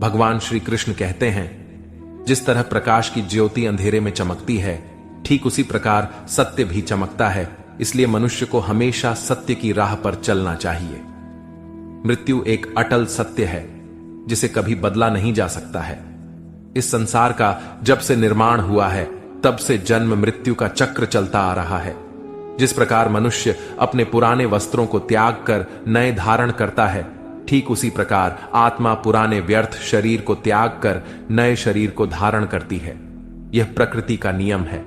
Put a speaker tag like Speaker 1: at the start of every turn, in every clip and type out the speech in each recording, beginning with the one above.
Speaker 1: भगवान श्री कृष्ण कहते हैं, जिस तरह प्रकाश की ज्योति अंधेरे में चमकती है, ठीक उसी प्रकार सत्य भी चमकता है। इसलिए मनुष्य को हमेशा सत्य की राह पर चलना चाहिए। मृत्यु एक अटल सत्य है जिसे कभी बदला नहीं जा सकता है। इस संसार का जब से निर्माण हुआ है तब से जन्म मृत्यु का चक्र चलता आ रहा है। जिस प्रकार मनुष्य अपने पुराने वस्त्रों को त्याग कर नए धारण करता है, ठीक उसी प्रकार आत्मा पुराने व्यर्थ शरीर को त्याग कर नए शरीर को धारण करती है। यह प्रकृति का नियम है।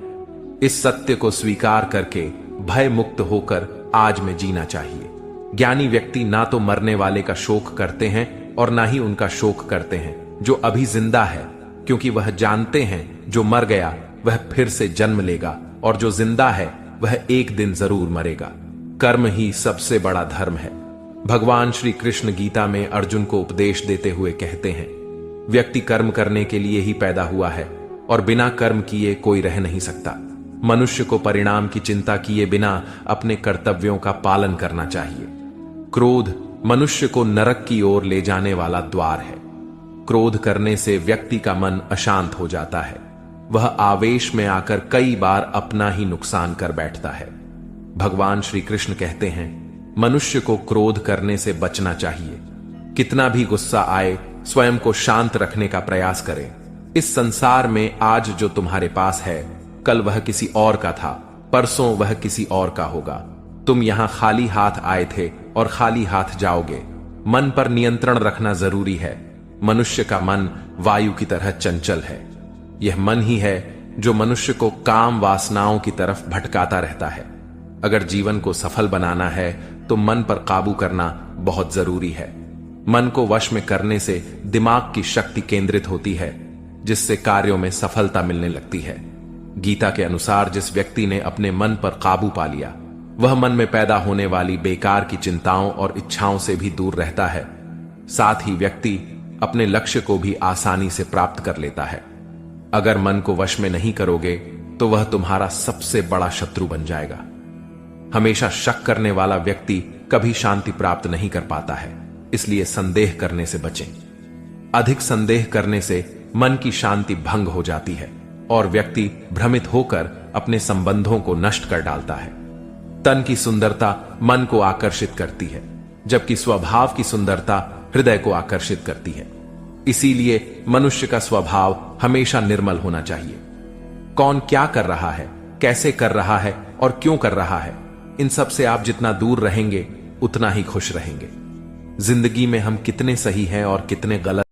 Speaker 1: इस सत्य को स्वीकार करके भय मुक्त होकर आज में जीना चाहिए। ज्ञानी व्यक्ति ना तो मरने वाले का शोक करते हैं और ना ही उनका शोक करते हैं जो अभी जिंदा है, क्योंकि वह जानते हैं जो मर गया वह फिर से जन्म लेगा और जो जिंदा है वह एक दिन जरूर मरेगा। कर्म ही सबसे बड़ा धर्म है। भगवान श्री कृष्ण गीता में अर्जुन को उपदेश देते हुए कहते हैं, व्यक्ति कर्म करने के लिए ही पैदा हुआ है और बिना कर्म किए कोई रह नहीं सकता। मनुष्य को परिणाम की चिंता किए बिना अपने कर्तव्यों का पालन करना चाहिए। क्रोध मनुष्य को नरक की ओर ले जाने वाला द्वार है। क्रोध करने से व्यक्ति का मन अशांत हो जाता है। वह आवेश में आकर कई बार अपना ही नुकसान कर बैठता है। भगवान श्री कृष्ण कहते हैं, मनुष्य को क्रोध करने से बचना चाहिए। कितना भी गुस्सा आए, स्वयं को शांत रखने का प्रयास करें। इस संसार में आज जो तुम्हारे पास है, कल वह किसी और का था, परसों वह किसी और का होगा। तुम यहां खाली हाथ आए थे और खाली हाथ जाओगे। मन पर नियंत्रण रखना जरूरी है। मनुष्य का मन वायु की तरह चंचल है। यह मन ही है जो मनुष्य को काम वासनाओं की तरफ भटकाता रहता है। अगर जीवन को सफल बनाना है तो मन पर काबू करना बहुत जरूरी है। मन को वश में करने से दिमाग की शक्ति केंद्रित होती है, जिससे कार्यों में सफलता मिलने लगती है। गीता के अनुसार जिस व्यक्ति ने अपने मन पर काबू पा लिया, वह मन में पैदा होने वाली बेकार की चिंताओं और इच्छाओं से भी दूर रहता है। साथ ही व्यक्ति अपने लक्ष्य को भी आसानी से प्राप्त कर लेता है। अगर मन को वश में नहीं करोगे तो वह तुम्हारा सबसे बड़ा शत्रु बन जाएगा। हमेशा शक करने वाला व्यक्ति कभी शांति प्राप्त नहीं कर पाता है। इसलिए संदेह करने से बचें। अधिक संदेह करने से मन की शांति भंग हो जाती है और व्यक्ति भ्रमित होकर अपने संबंधों को नष्ट कर डालता है। तन की सुंदरता मन को आकर्षित करती है, जबकि स्वभाव की सुंदरता हृदय को आकर्षित करती है। इसीलिए मनुष्य का स्वभाव हमेशा निर्मल होना चाहिए। कौन क्या कर रहा है, कैसे कर रहा है और क्यों कर रहा है, इन सब से आप जितना दूर रहेंगे उतना ही खुश रहेंगे। जिंदगी में हम कितने सही हैं और कितने गलत